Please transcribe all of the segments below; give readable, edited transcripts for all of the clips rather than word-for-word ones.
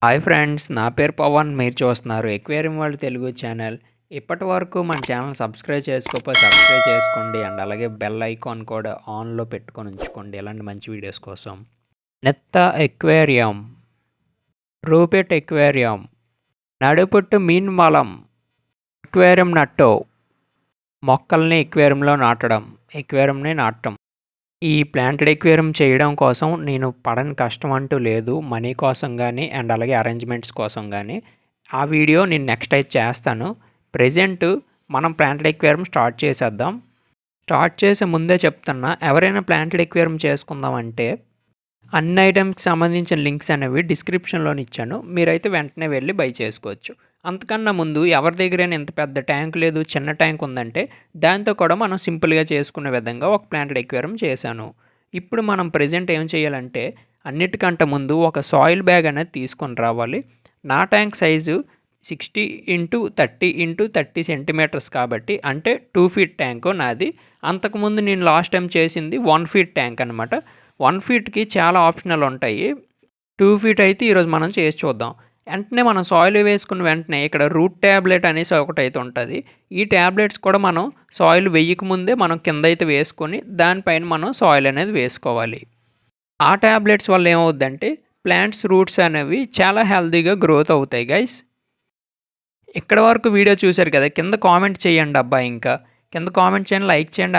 Hi friends, నా పేరు పవన్. మీరు చూస్తున్నారు ఎక్వేరియం వరల్డ్ తెలుగు ఛానల్. ఇప్పటి వరకు మన ఛానల్ సబ్స్క్రైబ్ చేసుకోకపోతే సబ్స్క్రైబ్ చేసుకోండి అండ్ అలాగే బెల్ ఐకాన్ కూడా ఆన్లో పెట్టుకొని ఉంచుకోండి ఇలాంటి మంచి వీడియోస్ కోసం. నెత్త ఎక్వేరియం, రూపెట్ ఎక్వేరియం, నడుపుట్టు మీన్ మలం, ఎక్వేరియం నట్టో, మొక్కల్ని ఎక్వేరియంలో నాటడం. ఈ ప్లాంటెడ్ ఎక్వేరియం చేయడం కోసం నేను పడని కష్టం అంటూ లేదు. మనీ కోసం కానీ అండ్ అలాగే అరేంజ్మెంట్స్ కోసం కానీ. ఆ వీడియో నేను నెక్స్ట్ అయితే చేస్తాను. ప్రెజెంట్ మనం ప్లాంటెడ్ ఎక్వేరియం స్టార్ట్ చేసేద్దాం. స్టార్ట్ చేసే ముందే చెప్తున్నా, ఎవరైనా ప్లాంటెడ్ ఎక్వేరియం చేసుకుందామంటే అన్ని ఐటమ్స్కి సంబంధించిన లింక్స్ అనేవి డిస్క్రిప్షన్లో ఇచ్చాను. మీరైతే వెంటనే వెళ్ళి బై చేసుకోవచ్చు. అంతకన్నా ముందు ఎవరి దగ్గరైనా ఇంత పెద్ద ట్యాంక్ లేదు, చిన్న ట్యాంక్ ఉందంటే దాంతో కూడా మనం సింపుల్గా చేసుకునే విధంగా ఒక ప్లాంటెడ్ ఎక్వేరియం చేశాను. ఇప్పుడు మనం ప్రెజెంట్ ఏం చేయాలంటే అన్నిటికంటే ముందు ఒక సాయిల్ బ్యాగ్ అనేది తీసుకొని రావాలి. నా ట్యాంక్ సైజు 60x30x30 సెంటీమీటర్స్ కాబట్టి అంటే 2 ఫీట్ ట్యాంకు నాది. అంతకుముందు నేను లాస్ట్ టైం చేసింది 1 ఫీట్ ట్యాంక్ అనమాట. 1 ఫీట్కి చాలా ఆప్షనల్ ఉంటాయి. 2 ఫీట్ అయితే ఈరోజు మనం చేసి చూద్దాం. వెంటనే మనం సాయిల్ వేసుకున్న వెంటనే ఇక్కడ రూట్ ట్యాబ్లెట్ అనేసి ఒకటైతే ఉంటుంది. ఈ ట్యాబ్లెట్స్ కూడా మనం సాయిల్ వేయక ముందే మనం కింద అయితే వేసుకొని దానిపైన మనం సాయిల్ అనేది వేసుకోవాలి. ఆ ట్యాబ్లెట్స్ వల్ల ఏమవుద్దంటే ప్లాంట్స్ రూట్స్ అనేవి చాలా హెల్తీగా గ్రోత్ అవుతాయి గైస్. ఇక్కడ వరకు వీడియో చూశారు కదా, కింద కామెంట్ చేయండి అబ్బా. ఇంకా కింద కామెంట్ చేయండి, లైక్ చేయండి,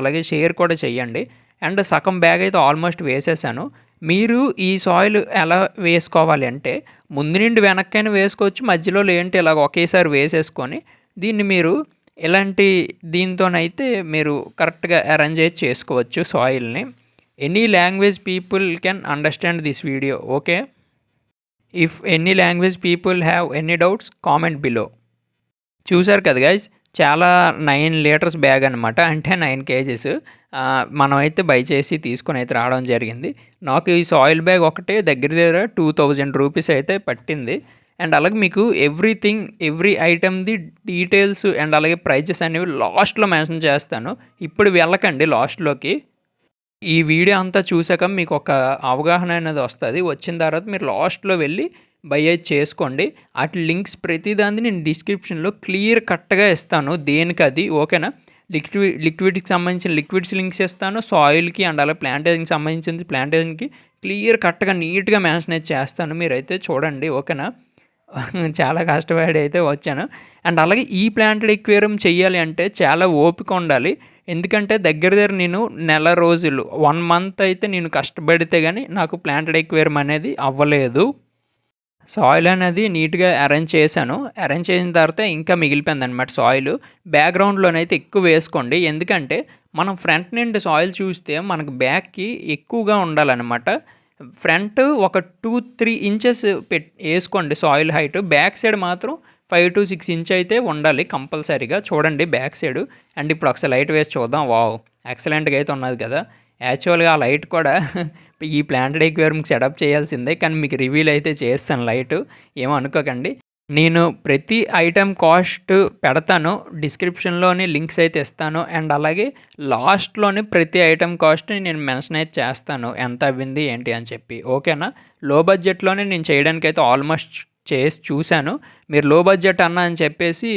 అలాగే షేర్ కూడా చేయండి. అండ్ సగం బ్యాగ్ అయితే ఆల్మోస్ట్ వేసేసాను. మీరు ఈ సాయిల్ ఎలా వేసుకోవాలి అంటే ముందు నుండి వెనక్కైనా వేసుకోవచ్చు, మధ్యలో లేంటి ఇలాగ ఒకేసారి వేసేసుకొని దీన్ని మీరు ఇలాంటి దీంతోనైతే మీరు కరెక్ట్గా అరేంజ్ చేసుకోవచ్చు సాయిల్ని. Any language people can understand this video, okay? If any language people have any doubts comment below. చూసారు కదా గైజ్, చాలా 9 లీటర్స్ బ్యాగ్ అనమాట, అంటే 9 కేజెస్ మనమైతే బై చేసి తీసుకొని అయితే రావడం జరిగింది. నాకు ఈ సాయిల్ బ్యాగ్ ఒకటే దగ్గర 2000 రూపీస్ అయితే పట్టింది. అండ్ అలాగే మీకు ఎవ్రీ ఐటమ్ది డీటెయిల్స్ అండ్ అలాగే ప్రైజెస్ అనేవి లాస్ట్లో మెన్షన్ చేస్తాను. ఇప్పుడు వెళ్ళకండి లాస్ట్లోకి. ఈ వీడియో అంతా చూసాక మీకు ఒక అవగాహన అనేది వస్తుంది. వచ్చిన తర్వాత మీరు లాస్ట్లో వెళ్ళి బై అయితే చేసుకోండి. అటు లింక్స్ ప్రతిదాన్ని నేను డిస్క్రిప్షన్లో క్లియర్ కట్గా ఇస్తాను, దేనికి అది, ఓకేనా? లిక్విడ్కి సంబంధించిన లిక్విడ్స్ లింక్స్ ఇస్తాను, సాయిల్కి అండ్ అలాగే ప్లాంటేషన్కి సంబంధించింది ప్లాంటేషన్కి క్లియర్ కట్గా నీట్గా మెన్షన్ అయితే చేస్తాను. మీరైతే చూడండి, ఓకేనా? చాలా కష్టపడి అయితే వచ్చాను. అండ్ అలాగే ఈ ప్లాంటెడ్ ఎక్వేరియం చేయాలి అంటే చాలా ఓపిక ఉండాలి. ఎందుకంటే దగ్గర నేను నెల రోజులు 1 మంత్ అయితే నేను కష్టపడితే కానీ నాకు ప్లాంటెడ్ ఎక్వేరియం అనేది అవ్వలేదు. సాయిల్ అనేది నీట్గా అరేంజ్ చేశాను. అరేంజ్ చేసిన తర్వాత ఇంకా మిగిలిపోయింది అనమాట సాయిల్. బ్యాక్గ్రౌండ్లోనైతే ఎక్కువ వేసుకోండి, ఎందుకంటే మనం ఫ్రంట్ నుండి సాయిల్ చూస్తే మనకు బ్యాక్కి ఎక్కువగా ఉండాలన్నమాట. ఫ్రంట్ ఒక 2-3 ఇంచెస్ వేసుకోండి సాయిల్ హైట్. బ్యాక్ సైడ్ మాత్రం 5-6 ఇంచ్ అయితే ఉండాలి కంపల్సరీగా. చూడండి బ్యాక్ సైడ్. అండ్ ఇప్పుడు ఒకసారి లైట్ వేసి చూద్దాం. వావ్, ఎక్సలెంట్గా అయితే ఉన్నది కదా. యాక్చువల్గా ఆ లైట్ కూడా ఈ ప్లాంటెడ్ ఎక్వేరియంకి సెటప్ చేయాల్సిందే, కానీ మీకు రివీల్ అయితే చేస్తాను లైట్, ఏమో అనుకోకండి. నేను ప్రతి ఐటెం కాస్ట్ పెడతాను, డిస్క్రిప్షన్లోని లింక్స్ అయితే ఇస్తాను. అండ్ అలాగే లాస్ట్లోని ప్రతి ఐటెం కాస్ట్ నేను మెన్షన్ అయితే చేస్తాను, ఎంత అవ్వింది ఏంటి అని చెప్పి, ఓకేనా? లో బడ్జెట్లోనే నేను చేయడానికి అయితే ఆల్మోస్ట్ చేసి చూశాను. మీరు లో బడ్జెట్ అన్నా అని చెప్పేసి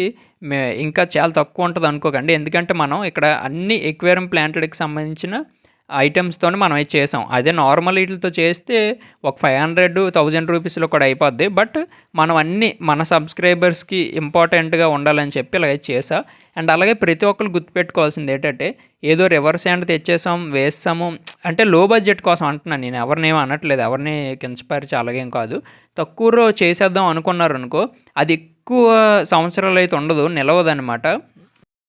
ఇంకా చాలా తక్కువ ఉంటుంది అనుకోకండి, ఎందుకంటే మనం ఇక్కడ అన్ని ఎక్వేరియం ప్లాంటెడ్కి సంబంధించిన ఐటమ్స్తో మనం అయితే చేసాం. అదే నార్మల్ వీటితో చేస్తే ఒక 500-1000 రూపీస్లో కూడా అయిపోద్ది. బట్ మనం అన్నీ మన సబ్స్క్రైబర్స్కి ఇంపార్టెంట్గా ఉండాలని చెప్పి ఇలా చేసా. అండ్ అలాగే ప్రతి ఒక్కరు గుర్తుపెట్టుకోవాల్సింది ఏంటంటే ఏదో రివర్స్ హ్యాండ్ తెచ్చేసాం వేస్తాము అంటే లో బడ్జెట్ కోసం అంటున్నాను. నేను ఎవరిని ఏమీ అనట్లేదు, ఎవరిని కించపరిచి అలాగేం కాదు. తక్కువలో చేసేద్దాం అనుకున్నారు అనుకో, అది ఎక్కువ సంవత్సరాలు అయితే ఉండదు, నిలవదనమాట.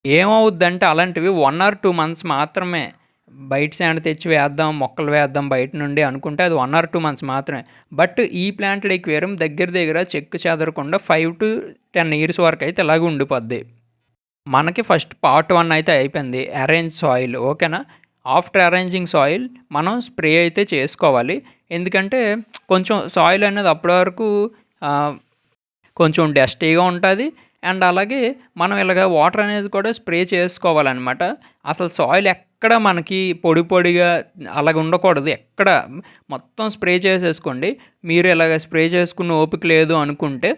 ఏమవుద్దంటే అలాంటివి 1 or 2 months మాత్రమే. బయట శాండ్ తెచ్చి వేద్దాం, మొక్కలు వేద్దాం బయట నుండి అనుకుంటే అది 1 or 2 months మాత్రమే. బట్ ఈ ప్లాంటెడ్ ఎక్వేరియం దగ్గర చెక్కు చెదరకుండా 5-10 years వరకు అయితే ఇలాగే ఉండిపోద్ది. మనకి ఫస్ట్ పార్ట్ 1 అయితే అయిపోయింది, అరేంజ్ సాయిల్, ఓకేనా? ఆఫ్టర్ అరేంజింగ్ సాయిల్ మనం స్ప్రే అయితే చేసుకోవాలి. ఎందుకంటే కొంచెం సాయిల్ అనేది అప్పటి వరకు కొంచెం డస్టీగా ఉంటుంది. అండ్ అలాగే మనం ఇలాగ వాటర్ అనేది కూడా స్ప్రే చేసుకోవాలన్నమాట. అసలు సాయిల్ ఎక్కడ మనకి పొడి పొడిగా అలాగ ఉండకూడదు. ఎక్కడ మొత్తం స్ప్రే చేసేసుకోండి. మీరు ఇలాగ స్ప్రే చేసుకున్న ఓపిక లేదు అనుకుంటే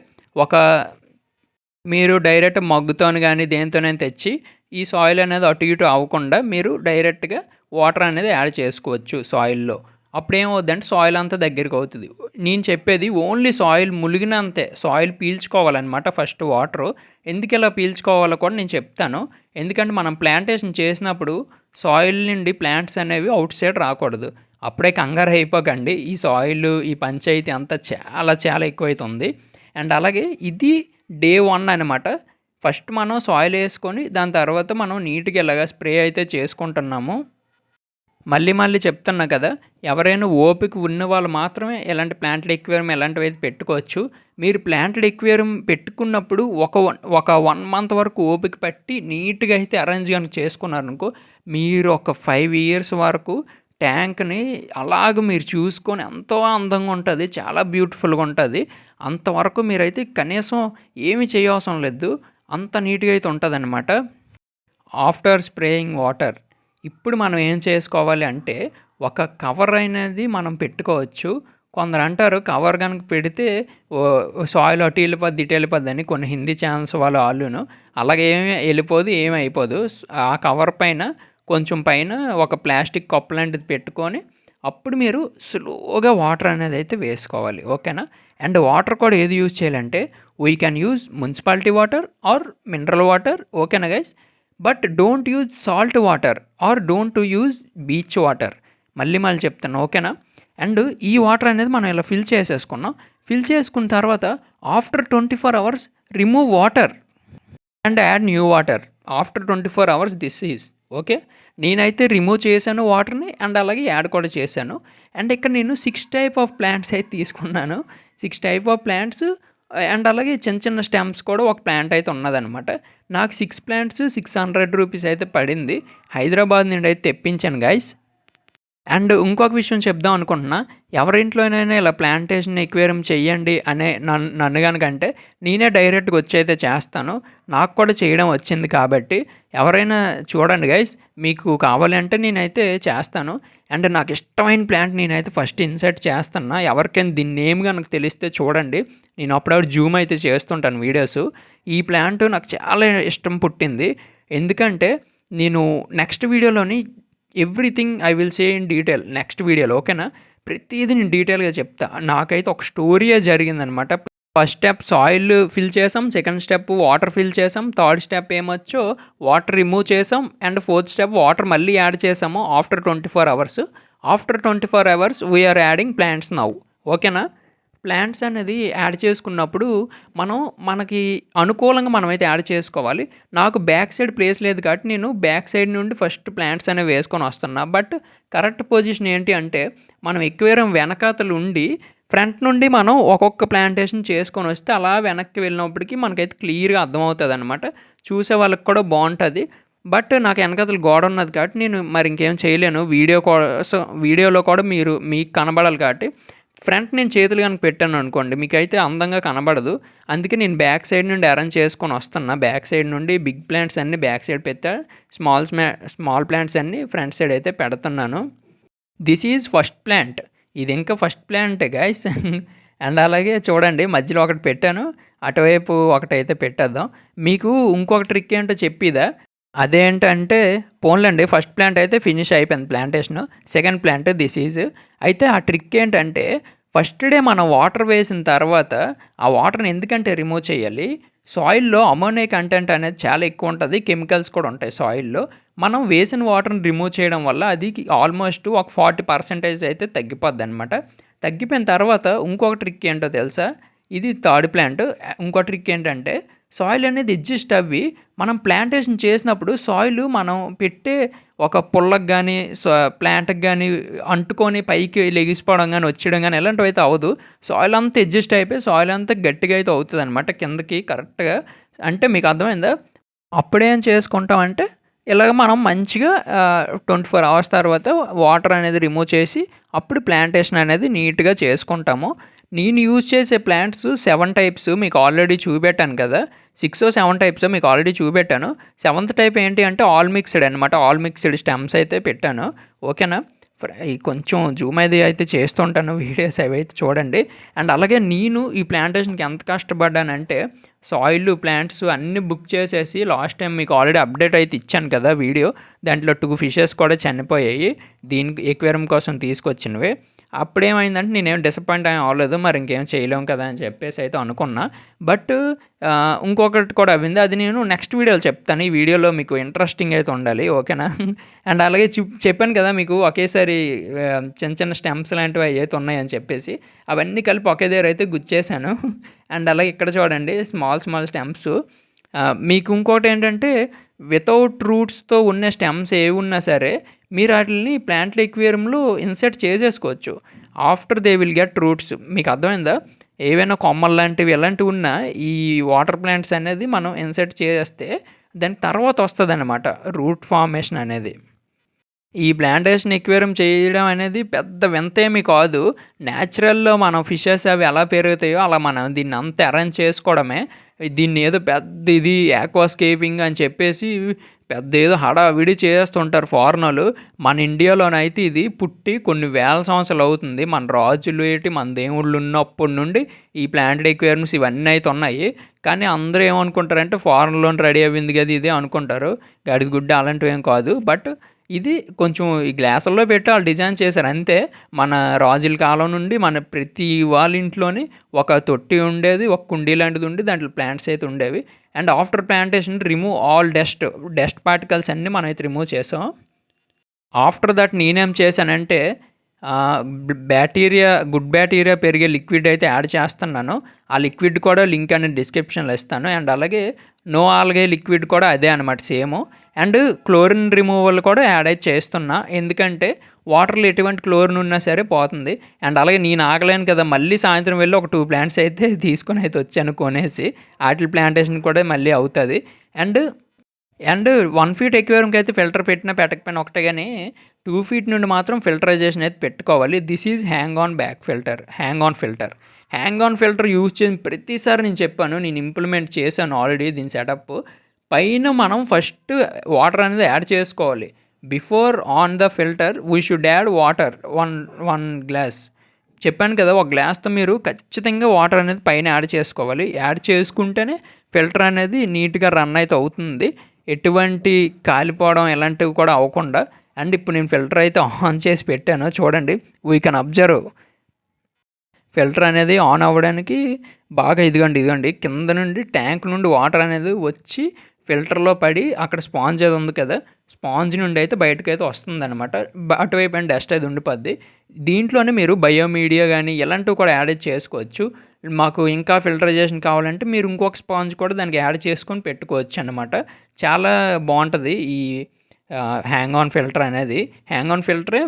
మీరు డైరెక్ట్ మగ్గుతోని గానీ దేనితోనైనా తెచ్చి ఈ సాయిల్ అనేది అటు ఇటు అవ్వకుండా మీరు డైరెక్ట్గా వాటర్ అనేది యాడ్ చేసుకోవచ్చు సాయిల్లో. అప్పుడేమవుద్దంటే సాయిల్ అంతా దగ్గరికి అవుతుంది. నేను చెప్పేది ఓన్లీ సాయిల్ ములిగినంతే, సాయిల్ పీల్చుకోవాలన్నమాట ఫస్ట్ వాటరు. ఎందుకు ఇలా పీల్చుకోవాలో కూడా నేను చెప్తాను. ఎందుకంటే మనం ప్లాంటేషన్ చేసినప్పుడు సాయిల్ నుండి ప్లాంట్స్ అనేవి అవుట్ సైడ్ రాకూడదు. అప్పుడే కంగారు అయిపోకండి. ఈ సాయిల్ ఈ పంచాయతీ అంతా చాలా చాలా ఎక్కువైతుంది. అండ్ అలాగే ఇది డే 1 అనమాట. ఫస్ట్ మనం సాయిల్ వేసుకొని దాని తర్వాత మనం నీట్గా ఇలాగా స్ప్రే అయితే చేసుకుంటున్నాము. మళ్ళీ చెప్తున్నా కదా, ఎవరైనా ఓపిక ఉన్న వాళ్ళు మాత్రమే ఇలాంటి ప్లాంటెడ్ ఎక్వేరియం ఇలాంటివి అయితే పెట్టుకోవచ్చు. మీరు ప్లాంటెడ్ ఎక్వేరియం పెట్టుకున్నప్పుడు ఒక 1 మంత్ వరకు ఓపిక పట్టి నీట్గా అయితే అరేంజ్ కనుక చేసుకున్నారనుకో, మీరు ఒక 5 years వరకు ట్యాంక్ని అలాగ మీరు చూసుకొని ఎంతో అందంగా ఉంటుంది, చాలా బ్యూటిఫుల్గా ఉంటుంది. అంతవరకు మీరైతే కనీసం ఏమి చేయవసరం లేదు, అంత నీట్గా అయితే ఉంటుందన్నమాట. ఆఫ్టర్ స్ప్రేయింగ్ వాటర్ ఇప్పుడు మనం ఏం చేసుకోవాలి అంటే ఒక కవర్ అనేది మనం పెట్టుకోవచ్చు. కొందరు అంటారు కవర్ కనుక పెడితే సాయిల్ అటు వెళ్ళిపోద్ది ఇటు వెళ్ళిపోద్ది అని, కొన్ని హిందీ ఛానల్స్ వాళ్ళును. అలాగే ఏమి వెళ్ళిపోదు, ఏమి అయిపోదు. ఆ కవర్ పైన కొంచెం పైన ఒక ప్లాస్టిక్ కప్ లాంటిది పెట్టుకొని అప్పుడు మీరు స్లోగా వాటర్ అనేది అయితే వేసుకోవాలి. ఓకేనా? అండ్ వాటర్ కూడా ఏది యూజ్ చేయాలంటే we can use municipality water or mineral water. ఓకేనా guys? But don't use salt water or don't use beach water. మళ్ళీ చెప్తాను. ఓకేనా? అండ్ ఈ వాటర్ అనేది మనం ఇలా ఫిల్ చేసేసుకున్నాం. ఫిల్ చేసుకున్న తర్వాత after 24 hours remove water and add new water. After 24 hours this is okay. నేనైతే రిమూవ్ చేశాను వాటర్ని అండ్ అలాగే యాడ్ కూడా చేశాను. అండ్ ఇక్కడ నేను 6 type ఆఫ్ ప్లాంట్స్ అయితే తీసుకున్నాను. 6 type ఆఫ్ ప్లాంట్స్ అండ్ అలాగే చిన్న స్టెమ్స్ కూడా ఒక ప్లాంట్ అయితే ఉన్నదనమాట. నాకు 6 plants 600 rupees అయితే పడింది. హైదరాబాద్ నుండి అయితే తెప్పించాను గైస్. అండ్ ఇంకొక విషయం చెప్దాం అనుకుంటున్నా, ఎవరింట్లోనైనా ఇలా ప్లాంటేషన్ ఎక్వేరియం చెయ్యండి అనే నన్ను కనుకంటే నేనే డైరెక్ట్గా వచ్చి అయితే చేస్తాను. నాకు కూడా చేయడం వచ్చింది కాబట్టి ఎవరైనా చూడండి గైస్, మీకు కావాలంటే నేనైతే చేస్తాను. అండ్ నాకు ఇష్టమైన ప్లాంట్ నేనైతే ఫస్ట్ ఇన్సర్ట్ చేస్తున్నా. ఎవరికైనా దీని నేమ్ కనుక తెలిస్తే చూడండి, నేను అప్పుడప్పుడు జూమ్ అయితే చేస్తుంటాను వీడియోస్. ఈ ప్లాంట్ నాకు చాలా ఇష్టం పుట్టింది. ఎందుకంటే నేను నెక్స్ట్ వీడియోలోని everything I will say in detail next వీడియోలో. ఓకేనా? ప్రతిదీ నేను డీటెయిల్గా చెప్తా. నాకైతే ఒక స్టోరీయే జరిగిందనమాట. ఫస్ట్ స్టెప్ సాయిల్ ఫిల్ చేసాం, సెకండ్ స్టెప్ వాటర్ ఫిల్ చేసాం, థర్డ్ స్టెప్ ఏమొచ్చో వాటర్ రిమూవ్ చేసాం, అండ్ ఫోర్త్ స్టెప్ వాటర్ మళ్ళీ యాడ్ చేసాము after 24 hours. After 24 hours we are adding plants now. ఓకేనా? ప్లాంట్స్ అనేది యాడ్ చేసుకున్నప్పుడు మనకి అనుకూలంగా మనమైతే యాడ్ చేసుకోవాలి. నాకు బ్యాక్ సైడ్ ప్లేస్ లేదు కాబట్టి నేను బ్యాక్ సైడ్ నుండి ఫస్ట్ ప్లాంట్స్ అనేవి వేసుకొని వస్తున్నా. బట్ కరెక్ట్ పొజిషన్ ఏంటి అంటే మనం ఎక్వేరియం వెనకాతలు ఉండి ఫ్రంట్ నుండి మనం ఒక్కొక్క ప్లాంటేషన్ చేసుకొని వస్తే అలా వెనక్కి వెళ్ళినప్పటికీ మనకైతే క్లియర్గా అర్థమవుతుంది అనమాట. చూసే వాళ్ళకి కూడా బాగుంటుంది. బట్ నాకు వెనకాతలు గోడ ఉన్నది కాబట్టి నేను మరి ఇంకేం చేయలేను. వీడియోలో కూడా మీకు కనబడాలి కాబట్టి ఫ్రంట్ నేను చేతులు కనుక పెట్టాను అనుకోండి మీకైతే అందంగా కనబడదు. అందుకే నేను బ్యాక్ సైడ్ నుండి అరేంజ్ చేసుకొని వస్తున్నా. బ్యాక్ సైడ్ నుండి బిగ్ ప్లాంట్స్ అన్నీ బ్యాక్ సైడ్ పెట్టా, స్మాల్ ప్లాంట్స్ అన్నీ ఫ్రంట్ సైడ్ అయితే పెడుతున్నాను. This is first plant. ఇది ఇంకా ఫస్ట్ ప్లాంటే గైస్. అండ్ అలాగే చూడండి మధ్యలో ఒకటి పెట్టాను, అటువైపు ఒకటైతే పెట్టేద్దాం. మీకు ఇంకొక ట్రిక్ ఏంటో చెప్పిదా? అదేంటంటే పోన్లండి, ఫస్ట్ ప్లాంట్ అయితే ఫినిష్ అయిపోయింది plantation. Second plant this is. అయితే ఆ ట్రిక్ ఏంటంటే ఫస్ట్ డే మనం వాటర్ వేసిన తర్వాత ఆ వాటర్ని ఎందుకంటే రిమూవ్ చేయాలి, సాయిల్లో అమోనియా కంటెంట్ అనేది చాలా ఎక్కువ ఉంటుంది, కెమికల్స్ కూడా ఉంటాయి సాయిల్లో. మనం వేసిన వాటర్ని రిమూవ్ చేయడం వల్ల అది ఆల్మోస్ట్ ఒక 40% అయితే తగ్గిపోద్ది అనమాట. తగ్గిపోయిన తర్వాత ఇంకొక ట్రిక్ ఏంటో తెలుసా? ఇది థర్డ్ ప్లాంట్. ఇంకో ట్రిక్ ఏంటంటే సాయిల్ అనేది అడ్జస్ట్ అవ్వి మనం ప్లాంటేషన్ చేసినప్పుడు సాయిల్ మనం పెట్టే ఒక పుల్లకు కానీ ప్లాంట్కి కానీ అంటుకొని పైకి లెగిసిపోవడం కానీ వచ్చేయడం కానీ ఎలాంటివి అయితే అవ్వదు. సాయిల్ అంతా అడ్జస్ట్ అయిపోయి సాయిల్ అంతా గట్టిగా అయితే అవుతుంది అనమాట కిందకి కరెక్ట్గా. అంటే మీకు అర్థమైందా? అప్పుడేం చేసుకుంటామంటే ఇలాగ మనం మంచిగా 24 hours తర్వాత వాటర్ అనేది రిమూవ్ చేసి అప్పుడు ప్లాంటేషన్ అనేది నీట్గా చేసుకుంటాము. నేను యూజ్ చేసే ప్లాంట్స్ 7 టైప్స్ మీకు ఆల్రెడీ చూపెట్టాను కదా. 6-7 టైప్స్ మీకు ఆల్రెడీ చూపెట్టాను. 7th టైప్ ఏంటి అంటే ఆల్ మిక్స్డ్ అనమాట. ఆల్ మిక్స్డ్ స్టెమ్స్ అయితే పెట్టాను. ఓకేనా. ఈ కొంచెం జూమ్ అది అయితే చేస్తుంటాను వీడియోస్ అవి అయితే చూడండి. అండ్ అలాగే నేను ఈ ప్లాంటేషన్కి ఎంత కష్టపడ్డానంటే సాయిల్ ప్లాంట్స్ అన్నీ బుక్ చేసేసి లాస్ట్ టైం మీకు ఆల్రెడీ అప్డేట్ అయితే ఇచ్చాను కదా వీడియో. దాంట్లో 2 ఫిషెస్ కూడా చనిపోయాయి దీనికి ఎక్వేరియం కోసం తీసుకొచ్చినవి. అప్పుడేమైందంటే నేనేం డిసప్పాయింట్ ఏం అవ్వలేదు. మరి ఇంకేం చేయలేము కదా అని చెప్పేసి అయితే అనుకున్నా. బట్ ఇంకొకటి కూడా అయింది. అది నేను నెక్స్ట్ వీడియోలో చెప్తాను. ఈ వీడియోలో మీకు ఇంట్రెస్టింగ్ అయితే ఉండాలి. ఓకేనా. అండ్ అలాగే చెప్పాను కదా మీకు ఒకేసారి చిన్న చిన్న స్టెమ్స్ లాంటివి అయితే ఉన్నాయని చెప్పేసి అవన్నీ కలిపి ఒకే దగ్గర అయితే గుచ్చేసాను. అండ్ అలాగే ఇక్కడ చూడండి స్మాల్ స్టెమ్స్. మీకు ఇంకోటి ఏంటంటే వితౌట్ రూట్స్తో ఉన్న స్టెమ్స్ ఏవి ఉన్నా సరే మీరు వాటిని ప్లాంట్ల ఎక్వేరియంలో ఇన్సర్ట్ చేసేసుకోవచ్చు. After they will get roots. మీకు అర్థమైందా. ఏవైనా కొమ్మలు లాంటివి ఎలాంటివి ఉన్నా ఈ వాటర్ ప్లాంట్స్ అనేది మనం ఇన్సర్ట్ చేస్తే దాని తర్వాత వస్తుంది అన్నమాట రూట్ ఫార్మేషన్ అనేది. ఈ ప్లాంటేషన్ ఎక్వేరియం చేయడం అనేది పెద్ద వింతేమీ కాదు. న్యాచురల్లో మనం ఫిషెస్ అవి ఎలా పెరుగుతాయో అలా మనం దీన్ని అంతా అరేంజ్ చేసుకోవడమే. దీన్ని ఏదో పెద్ద ఇది ఆక్వాస్కేపింగ్ అని చెప్పేసి పెద్ద ఏదో హడావిడి చేస్తుంటారు ఫారినర్లు. మన ఇండియాలోనైతే ఇది పుట్టి కొన్ని వేల సంవత్సరాలు అవుతుంది. మన రాజులు ఏంటి మన దేవుళ్ళు ఉన్నప్పటి నుండి ఈ ప్లాంటెడ్ ఎక్వేరియంస్ ఇవన్నీ అయితే ఉన్నాయి. కానీ అందరూ ఏమనుకుంటారంటే ఫారెన్లోనే రెడీ అయ్యింది కదా ఇదే అనుకుంటారు. గడిది గుడ్డ అలాంటివి ఏం కాదు. బట్ ఇది కొంచెం ఈ గ్లాసుల్లో పెట్టి వాళ్ళు డిజైన్ చేశారు అంతే. మన రాజుల కాలం నుండి మన ప్రతి వాళ్ళ ఇంట్లోని ఒక తొట్టి ఉండేది, ఒక కుండీ లాంటిది ఉండి దాంట్లో ప్లాంట్స్ అయితే ఉండేవి. And after plantation remove all dust particles అన్నీ మనం అయితే రిమూవ్ చేసాం. ఆఫ్టర్ దట్ నేనేం చేశానంటే గుడ్ బ్యాక్టీరియా పెరిగే లిక్విడ్ అయితే యాడ్ చేస్తున్నాను. ఆ లిక్విడ్ కూడా లింక్ అనేది డిస్క్రిప్షన్లో ఇస్తాను. అండ్ అలాగే నో ఆల్గే లిక్విడ్ కూడా అదే అనమాట సేమ్. అండ్ క్లోరిన్ రిమూవల్ కూడా యాడ్ అయితే చేస్తున్నా. ఎందుకంటే వాటర్లో ఎటువంటి క్లోరిన్ ఉన్నా సరే పోతుంది. అండ్ అలాగే నేను ఆగలేను కదా, మళ్ళీ సాయంత్రం వెళ్ళి ఒక 2 ప్లాంట్స్ అయితే తీసుకొని అయితే వచ్చాను కొనేసి. వాటి ప్లాంటేషన్ కూడా మళ్ళీ అవుతుంది. అండ్ 1 ఫీట్ ఎక్వేరియంకి అయితే ఫిల్టర్ పెట్టినా పెట్టకపోయినా ఒకటే, కానీ 2 ఫీట్ నుండి మాత్రం ఫిల్టరైజేషన్ అయితే పెట్టుకోవాలి. This is hang on filter use చేసిన ప్రతిసారి నేను చెప్పాను, నేను ఇంప్లిమెంట్ చేశాను ఆల్రెడీ దీని సెటప్. పైన మనం ఫస్ట్ వాటర్ అనేది యాడ్ చేసుకోవాలి. Before on the filter we should add water 1 glass. చెప్పాను కదా, ఒక గ్లాస్తో మీరు ఖచ్చితంగా వాటర్ అనేది పైన యాడ్ చేసుకోవాలి. యాడ్ చేసుకుంటేనే ఫిల్టర్ అనేది నీట్గా రన్ అయితే అవుతుంది. ఎటువంటి కాలిపోవడం ఇలాంటివి కూడా అవ్వకుండా. అండ్ ఇప్పుడు నేను ఫిల్టర్ అయితే ఆన్ చేసి పెట్టాను చూడండి. వీ కెన్ అబ్జర్వ్ ఫిల్టర్ అనేది ఆన్ అవ్వడానికి బాగా ఇదిగోండి కింద నుండి ట్యాంక్ నుండి వాటర్ అనేది వచ్చి ఫిల్టర్లో పడి అక్కడ స్పాంజ్ అది ఉంది కదా, స్పాంజ్ నుండి అయితే బయటకు అయితే వస్తుంది అనమాట. అటువైపు అండ్ డస్ట్ అయితే ఉండిపోద్ది. దీంట్లోనే మీరు బయోమీడియా కానీ ఇలాంటివి కూడా యాడ్ చేసుకోవచ్చు. మాకు ఇంకా ఫిల్టరైజేషన్ కావాలంటే మీరు ఇంకొక స్పాంజ్ కూడా దానికి యాడ్ చేసుకొని పెట్టుకోవచ్చు అనమాట. చాలా బాగుంటుంది ఈ హ్యాంగ్ ఆన్ ఫిల్టర్ అనేది. హ్యాంగ్ ఆన్ ఫిల్టరే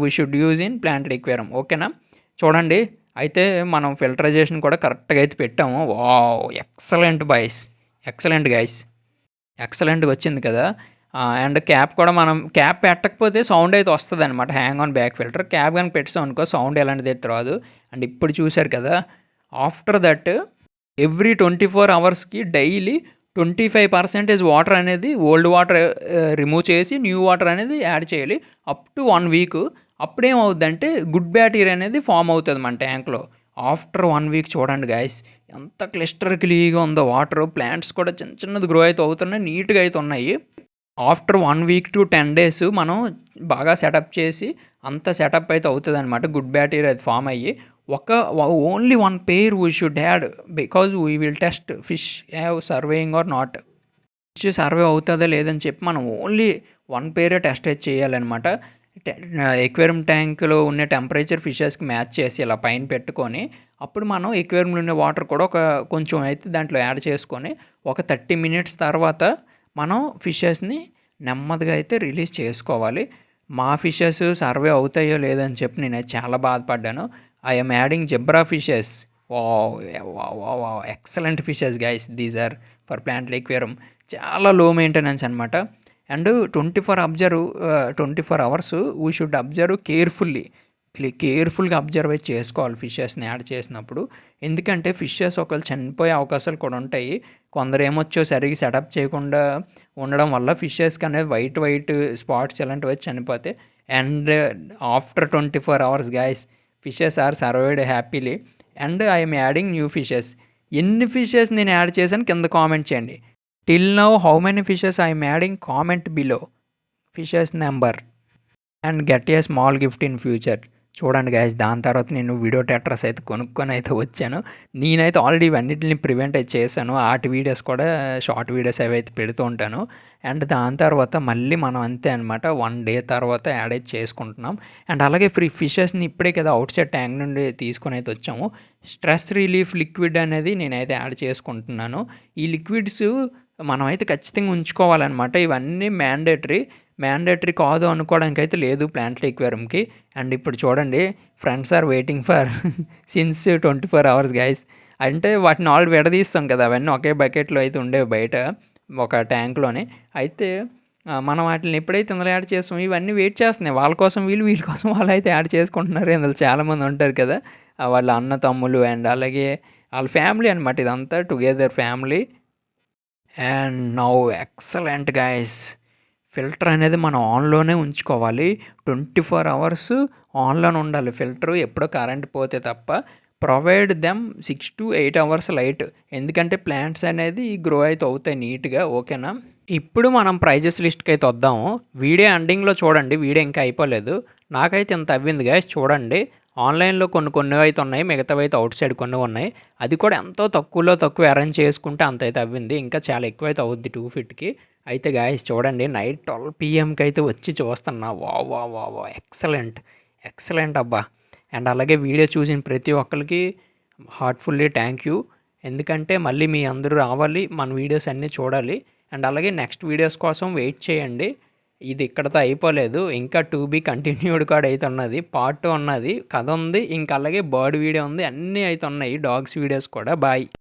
we should use in planted aquarium. ఓకేనా. చూడండి అయితే మనం ఫిల్టరైజేషన్ కూడా కరెక్ట్గా అయితే పెట్టాము. వావ్, ఎక్సలెంట్ గైస్, ఎక్సలెంట్గా వచ్చింది కదా. అండ్ క్యాప్ కూడా మనం క్యాప్ పెట్టకపోతే సౌండ్ అయితే వస్తుంది అనమాట. Hang on back filter cap కానీ పెట్టాం అనుకో సౌండ్ ఎలాంటిది అయితే రాదు. అండ్ ఇప్పుడు చూశారు కదా, ఆఫ్టర్ దట్ ఎవ్రీ 24 అవర్స్కి డైలీ 25% వాటర్ అనేది ఓల్డ్ వాటర్ రిమూవ్ చేసి న్యూ వాటర్ అనేది యాడ్ చేయాలి అప్ టు 1 వీక్. అప్పుడేమవుద్దంటే గుడ్ బ్యాక్టీరియా అనేది ఫామ్ అవుతుంది మన ట్యాంక్లో. ఆఫ్టర్ 1 వీక్ చూడండి గాయస్ ఎంత క్లిస్టర్గా ఉందో వాటర్. ప్లాంట్స్ కూడా చిన్నది గ్రో అయితే అవుతున్నాయి, నీట్గా అయితే ఉన్నాయి. ఆఫ్టర్ 1 వీక్ టు 10 days మనం బాగా సెటప్ చేసి అంత సెటప్ అయితే అవుతుంది అనమాట. గుడ్ బ్యాక్టీరియా అది ఫామ్ అయ్యి only 1 pair we should add because we will test fish have surviving or not. Fish survive అవుతుందా లేదని చెప్పి మనం ఓన్లీ 1 pair టెస్ట్ అయితే చేయాలన్నమాట. ఎక్వేరియం ట్యాంక్లో ఉన్న టెంపరేచర్ ఫిషెస్కి మ్యాచ్ చేసి ఇలా పైన పెట్టుకొని అప్పుడు మనం ఎక్వేరియంలో ఉన్న వాటర్ కూడా కొంచెం అయితే దాంట్లో యాడ్ చేసుకొని ఒక 30 minutes తర్వాత మనం ఫిషెస్ని నెమ్మదిగా అయితే రిలీజ్ చేసుకోవాలి. మా ఫిషెస్ సర్వే అవుతాయో లేదని చెప్పి నేను చాలా బాధపడ్డాను. I'm adding zebra fishes. Excellent fishes guys, these are for planted aquarium. చాలా లో మెయింటెనెన్స్ అనమాట. And 24 hours we should observe carefully. కేర్ఫుల్గా అబ్జర్వ్ చేసుకోవాలి ఫిషెస్ని యాడ్ చేసినప్పుడు. ఎందుకంటే ఫిషెస్ ఒకవేళ చనిపోయే అవకాశాలు కూడా ఉంటాయి. కొందరు ఏమొచ్చో సరిగ్గా సెటప్ చేయకుండా ఉండడం వల్ల ఫిషెస్కి అనేది వైట్ స్పాట్స్ ఇలాంటివి చనిపోతాయి. And after 24 hours guys fishes are survived happily. And I'm adding new fishes. ఎన్ని ఫిషెస్ నేను యాడ్ చేశాను కింద కామెంట్ చేయండి. Till now how many fishes I'm adding, comment below fishes number and get a small gift in future. చూడండి guys, దాని తర్వాత నేను video టెట్రస్ అయితే కొనుక్కొని అయితే వచ్చాను. నేనైతే ఆల్రెడీ ఇవన్నిటిని ప్రివెంట్ అయితే చేశాను. ఆర్ట్ వీడియోస్ కూడా షార్ట్ వీడియోస్ అవి అయితే పెడుతూ ఉంటాను. అండ్ దాని తర్వాత మళ్ళీ మనం అంతే అనమాట 1 day తర్వాత యాడ్ అయితే చేసుకుంటున్నాం. అండ్ అలాగే ఫిషెస్ని ఇప్పుడే కదా అవుట్ సైడ్ ట్యాంక్ నుండి తీసుకొని అయితే వచ్చాము. స్ట్రెస్ రిలీఫ్ లిక్విడ్ అనేది నేనైతే యాడ్ చేసుకుంటున్నాను. ఈ లిక్విడ్స్ మనమైతే ఖచ్చితంగా ఉంచుకోవాలన్నమాట. ఇవన్నీ మ్యాండేటరీ కాదు అనుకోవడానికి అయితే లేదు ప్లాంట్ ఎక్వేరియంకి. అండ్ ఇప్పుడు చూడండి, friends are waiting for since 24 hours guys. అంటే వాటిని ఆల్రెడీ విడదీస్తాం కదా, అవన్నీ ఒకే బకెట్లో అయితే ఉండేవి బయట ఒక ట్యాంక్లోనే. అయితే మనం వాటిని ఎప్పుడైతే ఇందులో యాడ్ చేస్తాం ఇవన్నీ వెయిట్ చేస్తున్నాయి. వాళ్ళ కోసం వీళ్ళ కోసం వాళ్ళు అయితే యాడ్ చేసుకుంటున్నారు. ఇందులో చాలామంది ఉంటారు కదా, వాళ్ళ అన్న తమ్ముళ్ళు అండ్ అలాగే వాళ్ళ ఫ్యామిలీ అనమాట. ఇదంతా together family. And now excellent guys, filter అనేది మనం ఆన్లోనే ఉంచుకోవాలి. 24 hours ఆన్లోనే ఉండాలి ఫిల్టరు, ఎప్పుడో కరెంట్ పోతే తప్ప. Provide them 6 to 8 hours light, ఎందుకంటే ప్లాంట్స్ అనేది గ్రో అయితే అవుతాయి నీట్గా. ఓకేనా, ఇప్పుడు మనం ప్రైజెస్ లిస్ట్కి అయితే వద్దాము. వీడియో ఎండింగ్లో చూడండి, వీడియో ఇంకా అయిపోలేదు. నాకైతే ఇంత అవ్వింది గైస్ చూడండి. ఆన్లైన్లో కొన్ని అయితే ఉన్నాయి, మిగతావి అయితే అవుట్ సైడ్ కొన్ని ఉన్నాయి. అది కూడా ఎంతో తక్కువ అరేంజ్ చేసుకుంటే అంత అయితే అవ్వింది. ఇంకా చాలా ఎక్కువ అయితే అవుద్ది 2 feetకి. అయితే గాయస్ చూడండి, నైట్ 12 PMకి అయితే వచ్చి చూస్తున్నా. వా ఎక్సలెంట్ అబ్బా. అండ్ అలాగే వీడియో చూసిన ప్రతి ఒక్కరికి హార్ట్ఫుల్లీ థ్యాంక్ యూ. ఎందుకంటే మళ్ళీ మీ అందరూ రావాలి, మన వీడియోస్ అన్నీ చూడాలి. అండ్ అలాగే నెక్స్ట్ వీడియోస్ కోసం వెయిట్ చేయండి. ఇది ఇక్కడతో అయిపోలేదు, ఇంకా 2B కంటిన్యూడ్ కూడా అయితే ఉన్నది, part 2 ఉన్నది, కథ ఉంది, ఇంకా అలాగే బర్డ్ వీడియో ఉంది, అన్నీ అయితే ఉన్నాయి, డాగ్స్ వీడియోస్ కూడా. బాయ్.